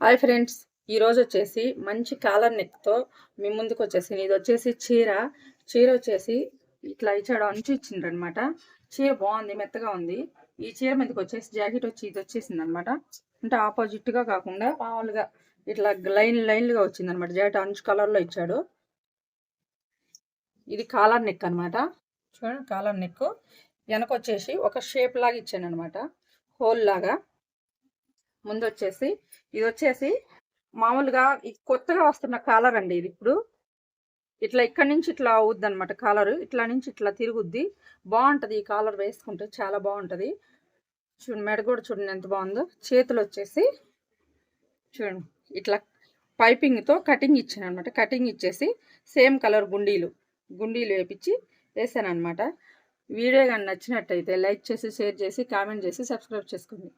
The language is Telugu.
హాయ్ ఫ్రెండ్స్, ఈరోజు వచ్చేసి మంచి కాలర్ నెక్తో మీ ముందుకు వచ్చేసి ఇది వచ్చేసి చీర వచ్చేసి ఇట్లా ఇచ్చాడు అంచు ఇచ్చిండ్రు అనమాట. చీర బాగుంది, మెత్తగా ఉంది. ఈ చీర మీదకి వచ్చేసి జాకెట్ వచ్చి ఇది వచ్చేసింది అనమాట. అంటే ఆపోజిట్గా కాకుండా మామూలుగా ఇట్లా లైన్లుగా వచ్చింది అనమాట. జాకెట్ అంచు కలర్లో ఇచ్చాడు. ఇది కాలర్ నెక్ అనమాట. చూడండి, కాలర్ నెక్ వెనక వచ్చేసి ఒక షేప్ లాగా ఇచ్చాను అనమాట, హోల్ లాగా. ముందు వచ్చేసి ఇది వచ్చేసి మామూలుగా కొత్తగా వస్తున్న కాలర్ అండి. ఇది ఇప్పుడు ఇట్లా ఇక్కడ నుంచి ఇట్లా అవుద్ది అనమాట. కాలర్ ఇట్లా నుంచి ఇట్లా తిరుగుద్ది. బాగుంటుంది ఈ కాలర్ వేసుకుంటే, చాలా బాగుంటుంది. చూడండి, మెడ కూడా చూడండి ఎంత బాగుందో. చేతులు వచ్చేసి చూడండి ఇట్లా పైపింగ్తో కటింగ్ ఇచ్చాను అనమాట. కటింగ్ ఇచ్చేసి సేమ్ కలర్ గుండీలు వేపించి వేసాను అనమాట. వీడియో కానీ నచ్చినట్టయితే లైక్ చేసి, షేర్ చేసి, కామెంట్ చేసి, సబ్స్క్రైబ్ చేసుకోండి.